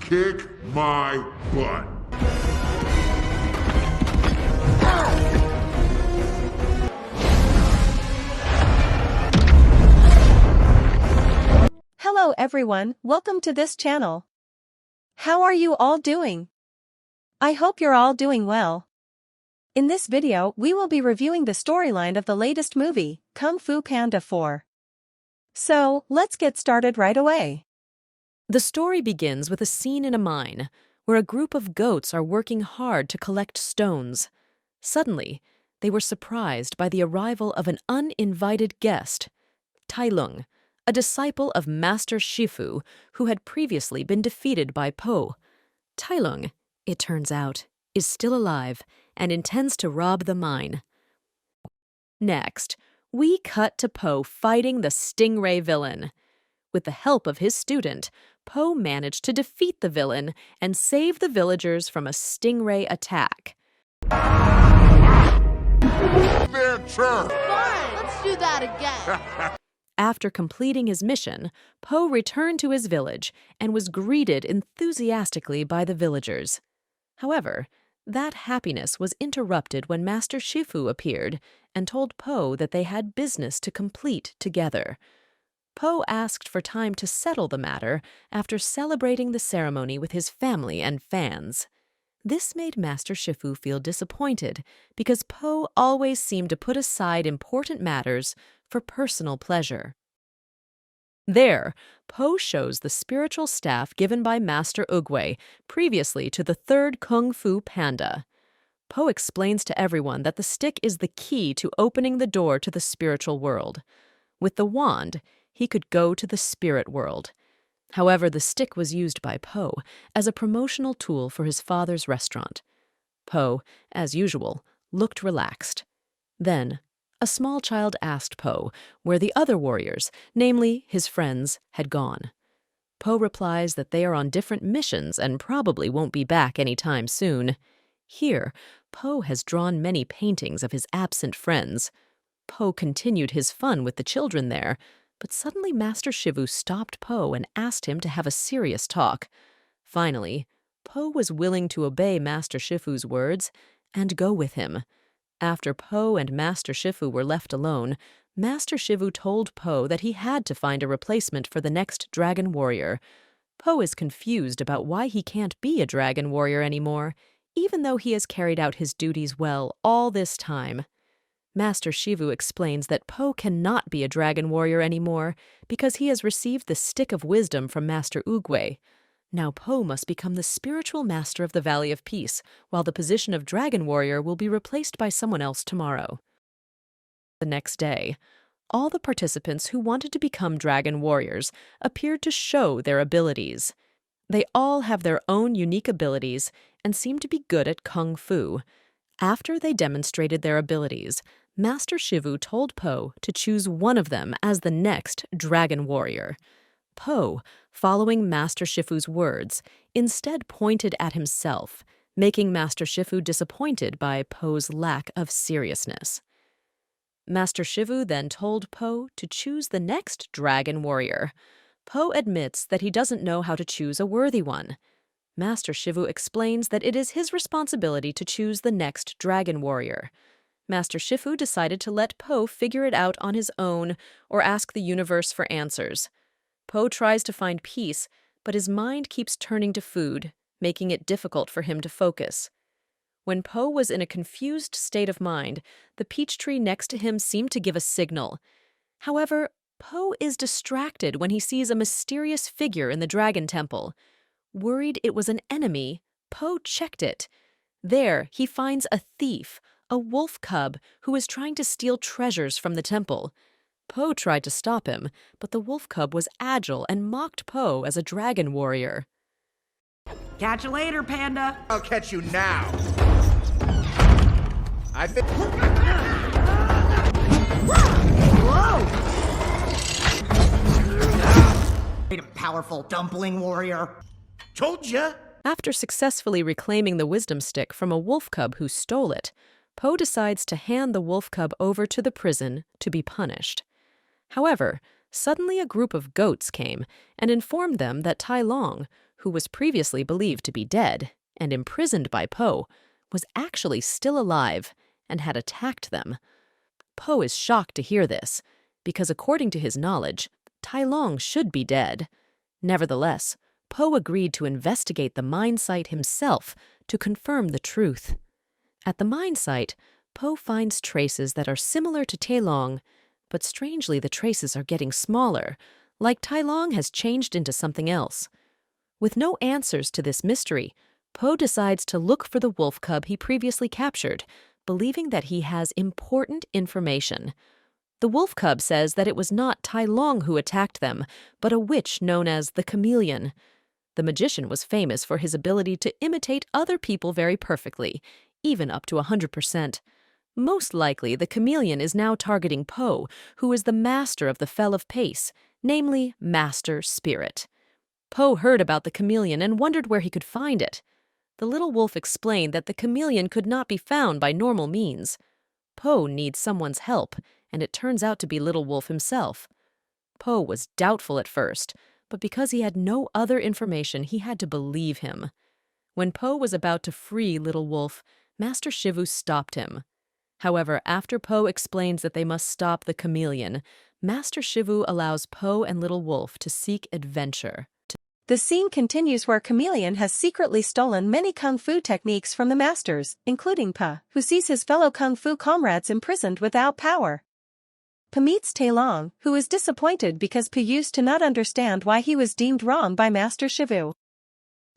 Kick my butt. Hello everyone, welcome to this channel. How are you all doing? I hope you're all doing well. In this video we will be reviewing the storyline of the latest movie, Kung Fu Panda 4. So, let's get started right away. The story begins with a scene in a mine, where a group of goats are working hard to collect stones. Suddenly, they were surprised by the arrival of an uninvited guest, Tai Lung, a disciple of Master Shifu who had previously been defeated by Po. Tai Lung, it turns out, is still alive and intends to rob the mine. Next, we cut to Po fighting the Stingray villain. With the help of his student, Po managed to defeat the villain and save the villagers from a stingray attack. Adventure! Fine, let's do that again. After completing his mission, Po returned to his village and was greeted enthusiastically by the villagers. However, that happiness was interrupted when Master Shifu appeared and told Po that they had business to complete together. Po asked for time to settle the matter after celebrating the ceremony with his family and fans. This made Master Shifu feel disappointed because Po always seemed to put aside important matters for personal pleasure. There, Po shows the spiritual staff given by Master Oogway previously to the third Kung Fu Panda. Po explains to everyone that the stick is the key to opening the door to the spiritual world. With the wand, he could go to the spirit world. However, the stick was used by Po as a promotional tool for his father's restaurant. Po, as usual, looked relaxed. Then, a small child asked Po where the other warriors, namely his friends, had gone. Po replies that they are on different missions and probably won't be back anytime soon. Here, Po has drawn many paintings of his absent friends. Po continued his fun with the children there, but suddenly Master Shifu stopped Po and asked him to have a serious talk. Finally, Po was willing to obey Master Shifu's words and go with him. After Po and Master Shifu were left alone, Master Shifu told Po that he had to find a replacement for the next dragon warrior. Po is confused about why he can't be a dragon warrior anymore, even though he has carried out his duties well all this time. Master Shifu explains that Po cannot be a dragon warrior anymore because he has received the Stick of Wisdom from Master Oogway. Now Po must become the spiritual master of the Valley of Peace, while the position of dragon warrior will be replaced by someone else tomorrow. The next day, all the participants who wanted to become dragon warriors appeared to show their abilities. They all have their own unique abilities and seem to be good at Kung Fu. After they demonstrated their abilities, Master Shifu told Po to choose one of them as the next dragon warrior. Po, following Master Shifu's words, instead pointed at himself, making Master Shifu disappointed by Po's lack of seriousness. Master Shifu then told Po to choose the next dragon warrior. Po admits that he doesn't know how to choose a worthy one. Master Shifu explains that it is his responsibility to choose the next dragon warrior. Master Shifu decided to let Po figure it out on his own or ask the universe for answers. Po tries to find peace, but his mind keeps turning to food, making it difficult for him to focus. When Po was in a confused state of mind, the peach tree next to him seemed to give a signal. However, Po is distracted when he sees a mysterious figure in the dragon temple. Worried it was an enemy, Po checked it. There, he finds a thief, a wolf cub, who is trying to steal treasures from the temple. Po tried to stop him, but the wolf cub was agile and mocked Po as a dragon warrior. Catch you later, Panda. I'll catch you now. I think. Whoa! Great, a powerful dumpling warrior. Told ya. After successfully reclaiming the wisdom stick from a wolf cub who stole it, Po decides to hand the wolf cub over to the prison to be punished. However, suddenly a group of goats came and informed them that Tai Long, who was previously believed to be dead and imprisoned by Po, was actually still alive and had attacked them. Po is shocked to hear this, because according to his knowledge, Tai Long should be dead. Nevertheless, Po agreed to investigate the mine site himself to confirm the truth. At the mine site, Po finds traces that are similar to Tai Long, but strangely the traces are getting smaller, like Tai Long has changed into something else. With no answers to this mystery, Po decides to look for the wolf cub he previously captured, believing that he has important information. The wolf cub says that it was not Tai Long who attacked them, but a witch known as the Chameleon. The magician was famous for his ability to imitate other people very perfectly, even up to 100%. Most likely, the chameleon is now targeting Po, who is the master of the Fell of Pace, namely Master Spirit. Po heard about the chameleon and wondered where he could find it. The little wolf explained that the chameleon could not be found by normal means. Po needs someone's help, and it turns out to be Little Wolf himself. Po was doubtful at first, but because he had no other information, he had to believe him. When Po was about to free Little Wolf, Master Shivu stopped him. However, after Po explains that they must stop the chameleon, Master Shivu allows Po and Little Wolf to seek adventure. The scene continues where Chameleon has secretly stolen many kung fu techniques from the masters, including Pa, who sees his fellow kung fu comrades imprisoned without power. Pa meets Tai Long, who is disappointed because Pa used to not understand why he was deemed wrong by Master Shivu.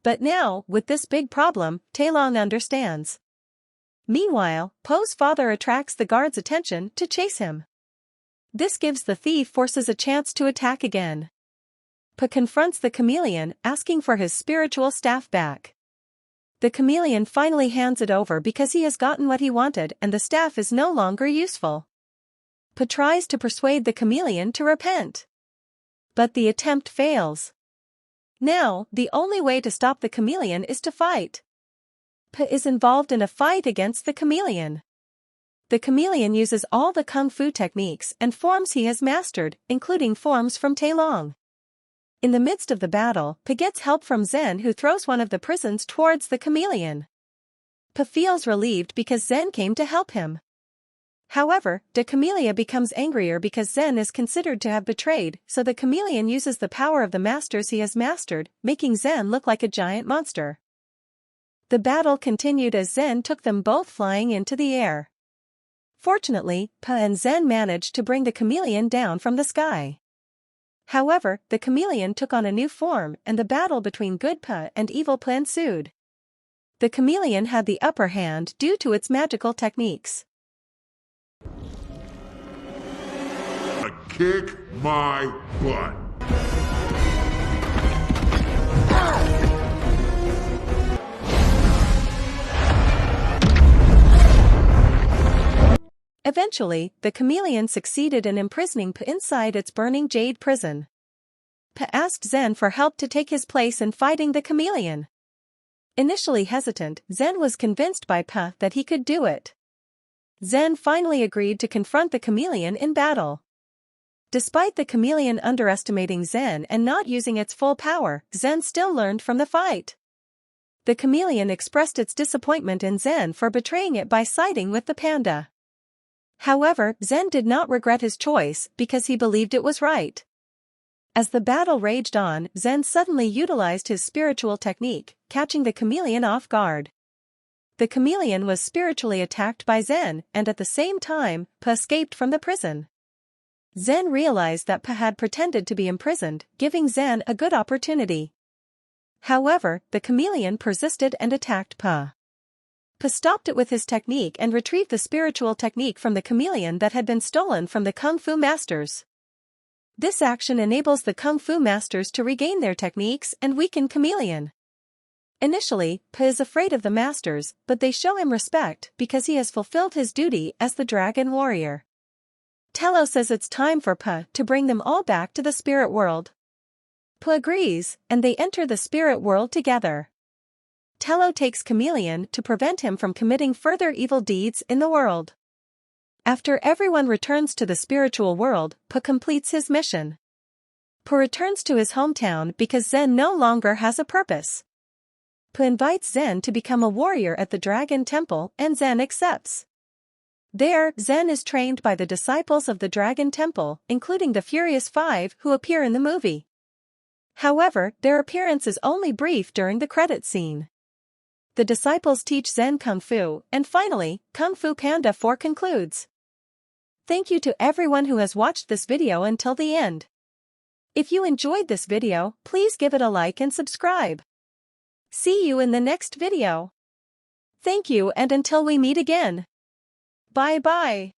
But now, with this big problem, Tai Long understands. Meanwhile, Po's father attracts the guard's attention to chase him. This gives the thief forces a chance to attack again. Pa confronts the chameleon, asking for his spiritual staff back. The chameleon finally hands it over because he has gotten what he wanted and the staff is no longer useful. Pa tries to persuade the chameleon to repent. But the attempt fails. Now, the only way to stop the chameleon is to fight. Pa is involved in a fight against the chameleon. The chameleon uses all the kung fu techniques and forms he has mastered, including forms from Tai Long. In the midst of the battle, Pa gets help from Zen, who throws one of the prisons towards the chameleon. Pa feels relieved because Zen came to help him. However, the chameleon becomes angrier because Zen is considered to have betrayed, so the chameleon uses the power of the masters he has mastered, making Zen look like a giant monster. The battle continued as Zen took them both flying into the air. Fortunately, Pa and Zen managed to bring the chameleon down from the sky. However, the chameleon took on a new form and the battle between good Pa and evil Pa ensued. The chameleon had the upper hand due to its magical techniques. Kick my butt. Eventually, the chameleon succeeded in imprisoning Pa inside its burning jade prison. Pa asked Zen for help to take his place in fighting the chameleon. Initially hesitant, Zen was convinced by Pa that he could do it. Zen finally agreed to confront the chameleon in battle. Despite the chameleon underestimating Zen and not using its full power, Zen still learned from the fight. The chameleon expressed its disappointment in Zen for betraying it by siding with the panda. However, Zen did not regret his choice because he believed it was right. As the battle raged on, Zen suddenly utilized his spiritual technique, catching the chameleon off guard. The chameleon was spiritually attacked by Zen, and at the same time, Pa escaped from the prison. Zen realized that Pa had pretended to be imprisoned, giving Zen a good opportunity. However, the chameleon persisted and attacked Pa. Pa stopped it with his technique and retrieved the spiritual technique from the chameleon that had been stolen from the Kung Fu masters. This action enables the Kung Fu masters to regain their techniques and weaken chameleon. Initially, Pa is afraid of the masters, but they show him respect because he has fulfilled his duty as the dragon warrior. Tello says it's time for Pa to bring them all back to the spirit world. Pa agrees, and they enter the spirit world together. Tello takes Chameleon to prevent him from committing further evil deeds in the world. After everyone returns to the spiritual world, Po completes his mission. Po returns to his hometown because Zen no longer has a purpose. Po invites Zen to become a warrior at the Dragon Temple and Zen accepts. There, Zen is trained by the disciples of the Dragon Temple, including the Furious Five who appear in the movie. However, their appearance is only brief during the credit scene. The disciples teach Zen Kung Fu, and finally, Kung Fu Panda 4 concludes. Thank you to everyone who has watched this video until the end. If you enjoyed this video, please give it a like and subscribe. See you in the next video. Thank you and until we meet again. Bye bye.